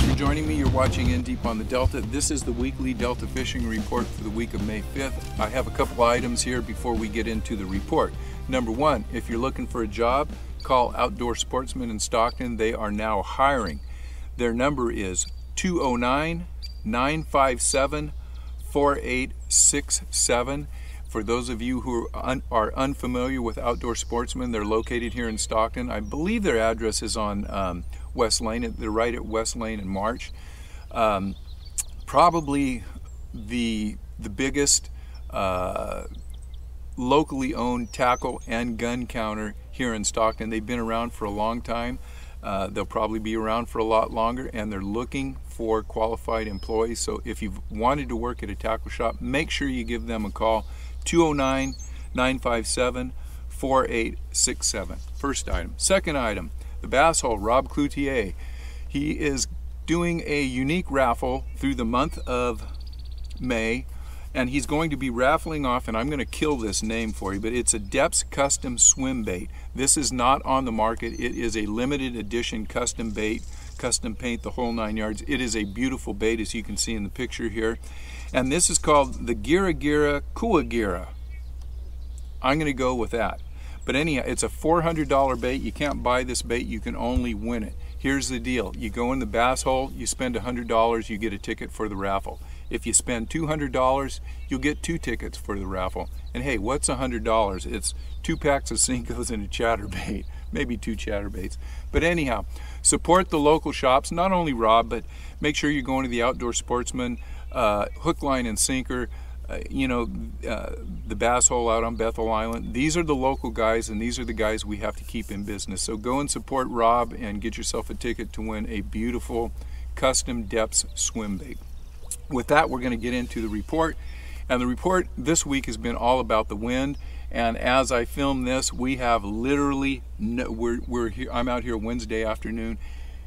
for joining me. You're watching In Deep on the Delta. This is the weekly Delta fishing report for the week of May 5th. I have a couple items here before we get into the report. Number one, if you're looking for a job, call Outdoor Sportsman in Stockton. They are now hiring. Their number is 209-957-4867. For those of you who are unfamiliar with Outdoor Sportsman, they're located here in Stockton. I believe their address is on West Lane. They're right at West Lane and March. Probably the biggest locally owned tackle and gun counter here in Stockton. They've been around for a long time. They'll probably be around for a lot longer, and they're looking for qualified employees. So if you've wanted to work at a tackle shop, make sure you give them a call. 209-957-4867. First item. Second item, the bass hole, Rob Cloutier. He is doing a unique raffle through the month of May, and he's going to be raffling off, and I'm going to kill this name for you, but it's a Depths custom swim bait. This is not on the market. It is a limited edition custom bait, custom paint, the whole 9 yards. It is a beautiful bait, as you can see in the picture here. And this is called the Gira Cua. I'm going to go with that. But anyhow, it's a $400 bait. You can't buy this bait, you can only win it. Here's the deal. You go in the bass hole, you spend $100, you get a ticket for the raffle. If you spend $200, you'll get 2 tickets for the raffle. And hey, what's $100? It's 2 packs of Cincos and a chatterbait, maybe 2 chatterbaits. But anyhow, support the local shops, not only Rob, but make sure you're going to the Outdoor Sportsman, hook, line, and sinker, the bass hole out on Bethel Island. These are the local guys, and these are the guys we have to keep in business. So go and support Rob and get yourself a ticket to win a beautiful custom Depths swim bait. With that, we're going to get into the report. And the report this week has been all about the wind. And as I film this, we have literally, we're here, I'm out here Wednesday afternoon.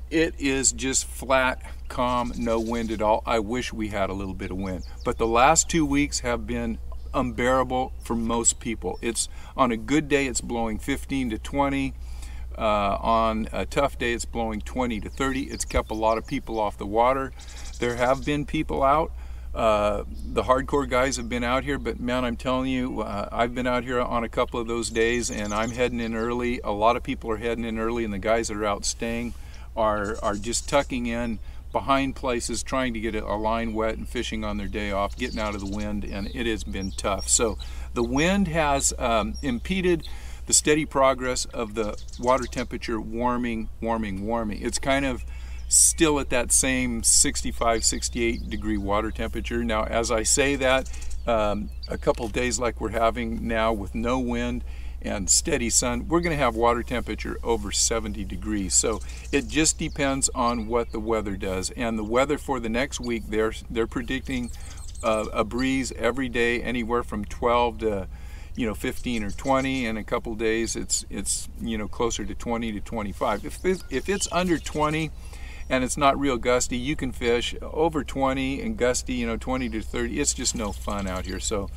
It is just flat, calm, no wind at all. I wish we had a little bit of wind. But the last 2 weeks have been unbearable for most people. It's on a good day, it's blowing 15 to 20. On a tough day, it's blowing 20 to 30. It's kept a lot of people off the water. There have been people out. The hardcore guys have been out here, but man, I'm telling you, I've been out here on a couple of those days, and I'm heading in early. A lot of people are heading in early, and the guys that are out staying are just tucking in behind places, trying to get a line wet and fishing on their day off, getting out of the wind, and it has been tough. So the wind has impeded the steady progress of the water temperature warming. It's kind of still at that same 65, 68 degree water temperature. Now, as I say that, a couple days like we're having now with no wind and steady sun, we're going to have water temperature over 70 degrees. So it just depends on what the weather does. And the weather for the next week, they're predicting a breeze every day, anywhere from 12 to 15 or 20. In a couple days, it's closer to 20 to 25. If it's under 20 and it's not real gusty, you can fish. Over 20 and gusty, 20 to 30, it's just no fun out here. So,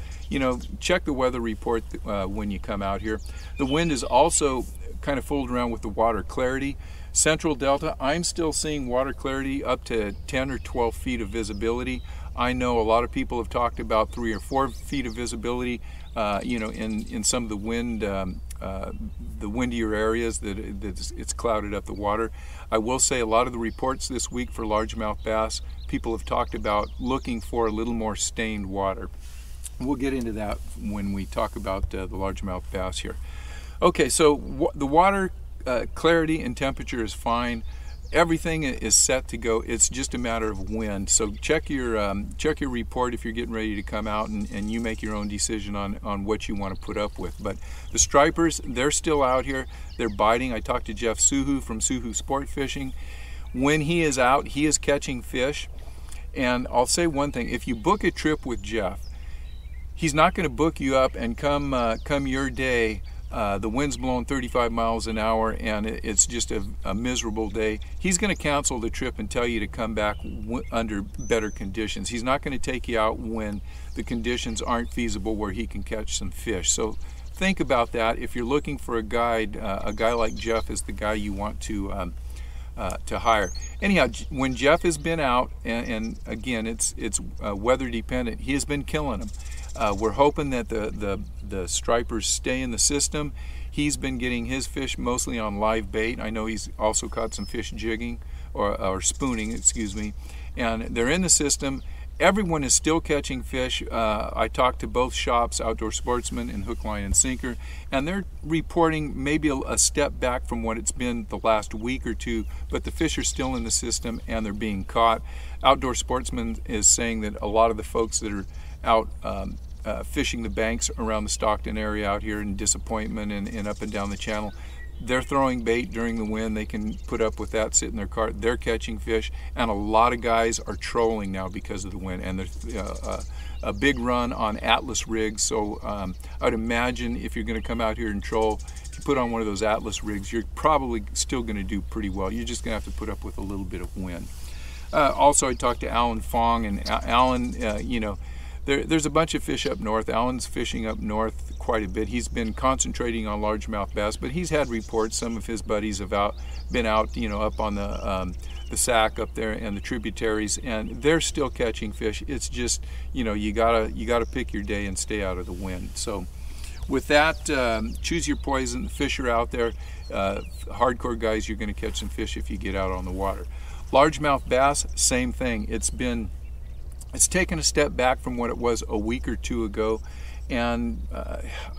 check the weather report when you come out here. The wind is also kind of fooled around with the water clarity. Central Delta, I'm still seeing water clarity up to 10 or 12 feet of visibility. I know a lot of people have talked about 3 or 4 feet of visibility, in some of the wind, the windier areas that it's clouded up the water. I will say a lot of the reports this week for largemouth bass, people have talked about looking for a little more stained water. We'll get into that when we talk about the largemouth bass here. Okay, so the water clarity and temperature is fine. Everything is set to go. It's just a matter of wind. So check your report if you're getting ready to come out, and you make your own decision on what you want to put up with. But the stripers, they're still out here. They're biting. I talked to Jeff Suhu from Suhu Sport Fishing. When he is out, he is catching fish. And I'll say one thing: if you book a trip with Jeff, he's not going to book you up and come your day. The wind's blowing 35 miles an hour and it's just a miserable day. He's going to cancel the trip and tell you to come back under better conditions. He's not going to take you out when the conditions aren't feasible where he can catch some fish. So think about that. If you're looking for a guide, a guy like Jeff is the guy you want to to hire. Anyhow, when Jeff has been out, and again, it's weather dependent, he has been killing them. We're hoping that the stripers stay in the system. He's been getting his fish mostly on live bait. I know he's also caught some fish jigging or spooning, excuse me, and they're in the system. Everyone is still catching fish. I talked to both shops, Outdoor Sportsman and Hook, Line, and Sinker, and they're reporting maybe a step back from what it's been the last week or two, but the fish are still in the system and they're being caught. Outdoor Sportsman is saying that a lot of the folks that are out fishing the banks around the Stockton area out here in Disappointment and up and down the channel, they're throwing bait during the wind. They can put up with that, sit in their cart. They're catching fish, and a lot of guys are trolling now because of the wind. And there's a big run on Atlas rigs. So I'd imagine if you're going to come out here and troll, if you put on one of those Atlas rigs, you're probably still going to do pretty well. You're just going to have to put up with a little bit of wind. Also, I talked to Alan Fong, and Alan, you know, there's a bunch of fish up north. Alan's fishing up north quite a bit. He's been concentrating on largemouth bass, but he's had reports. Some of his buddies have been out, you know, up on the Sac up there and the tributaries, and they're still catching fish. It's just, you know, you gotta pick your day and stay out of the wind. So with that, choose your poison. The fish are out there. Hardcore guys, you're going to catch some fish if you get out on the water. Largemouth bass, same thing. It's taken a step back from what it was a week or two ago, and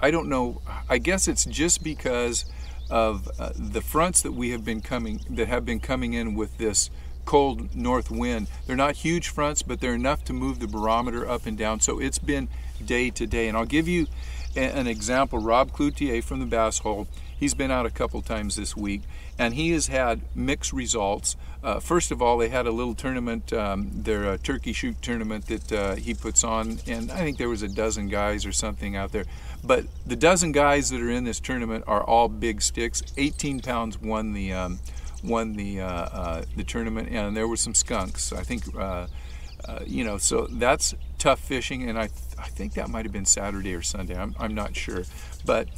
I don't know, I guess it's just because of the fronts that have been coming in with this cold north wind. They're not huge fronts, but they're enough to move the barometer up and down, so it's been day to day. And I'll give you an example. Rob Cloutier from the Bass Hole, he's been out a couple times this week, and he has had mixed results. First of all, they had a little tournament, their turkey shoot tournament that he puts on, and I think there was a dozen guys or something out there. But the dozen guys that are in this tournament are all big sticks. 18 pounds won the tournament, and there were some skunks. I think, you know, so that's tough fishing, and I think that might have been Saturday or Sunday. I'm not sure, but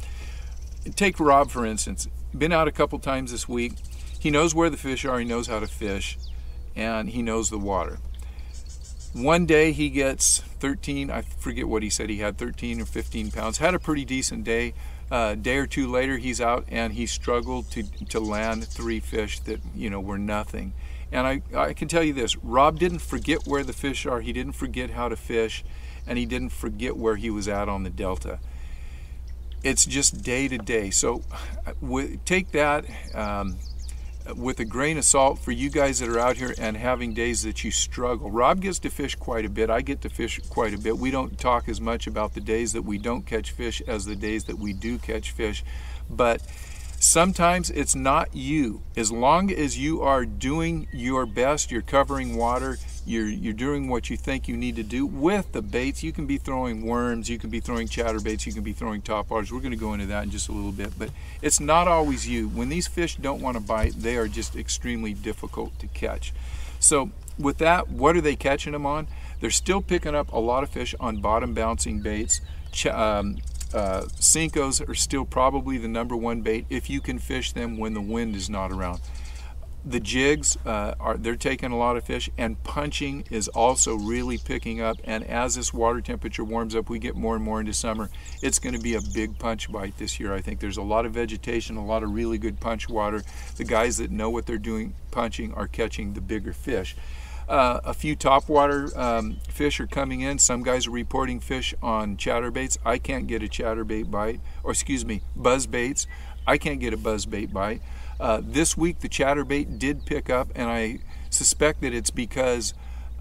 take Rob for instance. Been out a couple times this week. He knows where the fish are, he knows how to fish, and he knows the water. One day he gets 13, I forget what he said, he had 13 or 15 pounds, had a pretty decent day. A day or two later he's out and he struggled to land 3 fish that, you know, were nothing. And I can tell you this, Rob didn't forget where the fish are, he didn't forget how to fish, and he didn't forget where he was at on the delta. It's just day to day. So take that with a grain of salt for you guys that are out here and having days that you struggle. Rob gets to fish quite a bit. I get to fish quite a bit. We don't talk as much about the days that we don't catch fish as the days that we do catch fish. But sometimes it's not you. As long as you are doing your best, you're covering water, you're doing what you think you need to do with the baits. You can be throwing worms, you can be throwing chatterbaits, you can be throwing topwaters. We're going to go into that in just a little bit, but it's not always you. When these fish don't want to bite, they are just extremely difficult to catch. So with that, what are they catching them on? They're still picking up a lot of fish on bottom bouncing baits. Sinkos are still probably the #1 bait if you can fish them when the wind is not around. The jigs, they're taking a lot of fish, and punching is also really picking up. And as this water temperature warms up, we get more and more into summer, it's going to be a big punch bite this year. I think there's a lot of vegetation, a lot of really good punch water. The guys that know what they're doing punching are catching the bigger fish. A few topwater fish are coming in. Some guys are reporting fish on chatterbaits. I can't get a chatterbait bite, or excuse me, buzz baits. I can't get a buzz bait bite. This week the chatterbait did pick up, and I suspect that it's because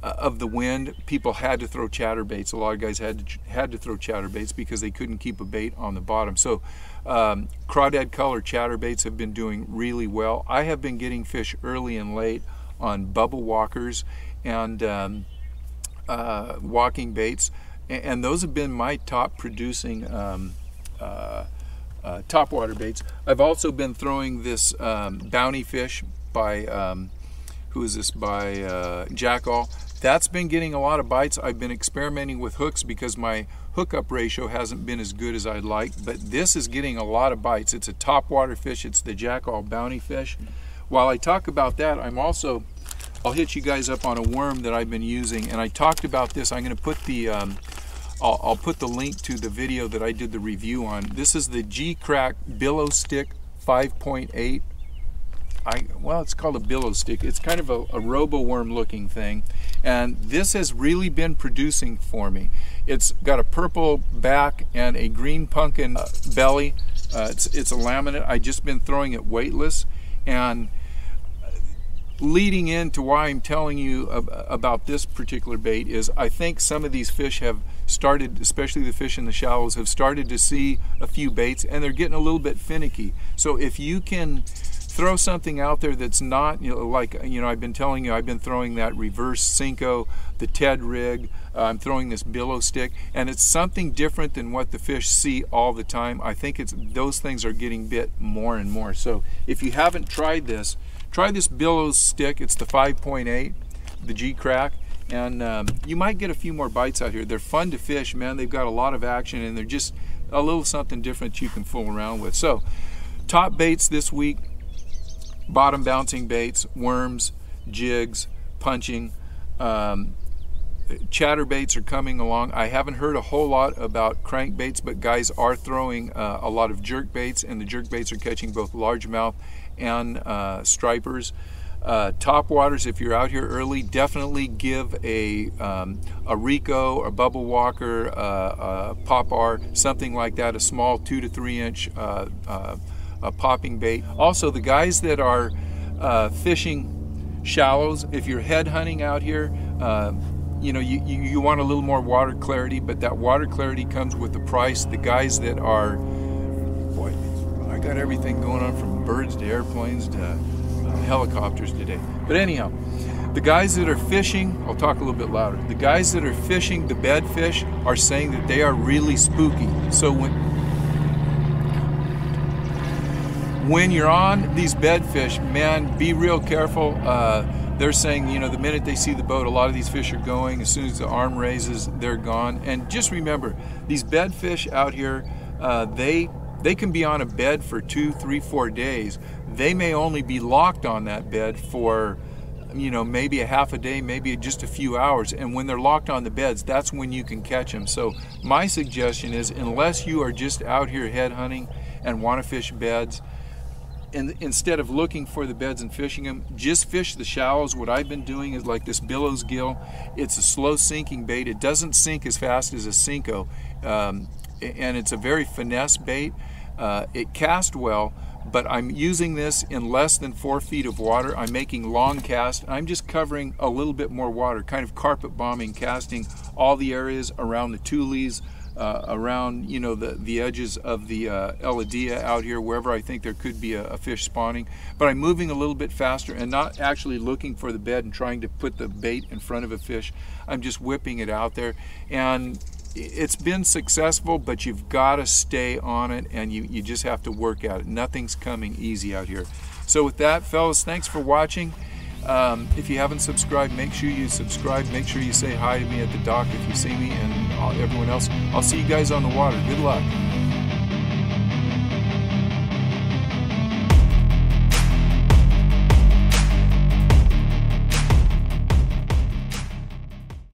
of the wind. People had to throw chatterbaits. A lot of guys had to throw chatterbaits because they couldn't keep a bait on the bottom. So crawdad color chatterbaits have been doing really well. I have been getting fish early and late on bubble walkers and walking baits, and those have been my top producing topwater baits. I've also been throwing this bounty fish by who is this, by Jackall. That's been getting a lot of bites. I've been experimenting with hooks because my hookup ratio hasn't been as good as I'd like, but this is getting a lot of bites. It's a topwater fish. It's the Jackall bounty fish. while I talk about that, I'll hit you guys up on a worm that I've been using, and I talked about this. I'm going to put the I'll put the link to the video that I did the review on. This is the G-Crack Billow Stick 5.8. Well, it's called a billow stick. It's kind of a robo-worm looking thing, and this has really been producing for me. It's got a purple back and a green pumpkin belly. It's a laminate. I've just been throwing it weightless, and leading into why I'm telling you about this particular bait is I think some of these fish have started, especially the fish in the shallows, have started to see a few baits, and they're getting a little bit finicky. So if you can throw something out there that's not, like, I've been telling you, I've been throwing that reverse Cinco, the Ted rig, I'm throwing this billow stick, and it's something different than what the fish see all the time. I think those things are getting bit more and more. So if you haven't tried this, try this billow stick. It's the 5.8, the G-Crack, and you might get a few more bites out here. They're fun to fish, man. They've got a lot of action, and they're just a little something different you can fool around with. So top baits this week: bottom bouncing baits, worms, jigs, punching. Chatterbaits are coming along. I haven't heard a whole lot about crankbaits, but guys are throwing a lot of jerk baits, and the jerk baits are catching both largemouth and stripers. Top waters, if you're out here early, definitely give a Rico, a Bubble Walker, a Pop-R, something like that, a small 2 to 3 inch a popping bait. Also, the guys that are fishing shallows, if you're head hunting out here, you want a little more water clarity, but that water clarity comes with the price. The guys that are, boy, I got everything going on from birds to airplanes to helicopters today. But anyhow, the guys that are fishing, I'll talk a little bit louder. The guys that are fishing the bed fish are saying that they are really spooky. So when you're on these bed fish, man, be real careful. They're saying, the minute they see the boat, a lot of these fish are going. As soon as the arm raises, they're gone. And just remember, these bed fish out here, they can be on a bed for 2, 3, 4 days. They may only be locked on that bed for, maybe a half a day, maybe just a few hours. And when they're locked on the beds, that's when you can catch them. So my suggestion is, unless you are just out here head hunting and want to fish beds, and instead of looking for the beds and fishing them, just fish the shallows. What I've been doing is like this Billows Gill. It's a slow sinking bait. It doesn't sink as fast as a Cinco, and it's a very finesse bait. It casts well, but I'm using this in less than 4 feet of water. I'm making long casts. I'm just covering a little bit more water, kind of carpet bombing, casting all the areas around the tules, around the edges of the Eladia out here, wherever I think there could be a fish spawning. But I'm moving a little bit faster and not actually looking for the bed and trying to put the bait in front of a fish. I'm just whipping it out there, and it's been successful, but you've got to stay on it, and you just have to work at it. Nothing's coming easy out here. So with that, fellas, thanks for watching. If you haven't subscribed, make sure you subscribe. Make sure you say hi to me at the dock if you see me, and everyone else. I'll see you guys on the water. Good luck.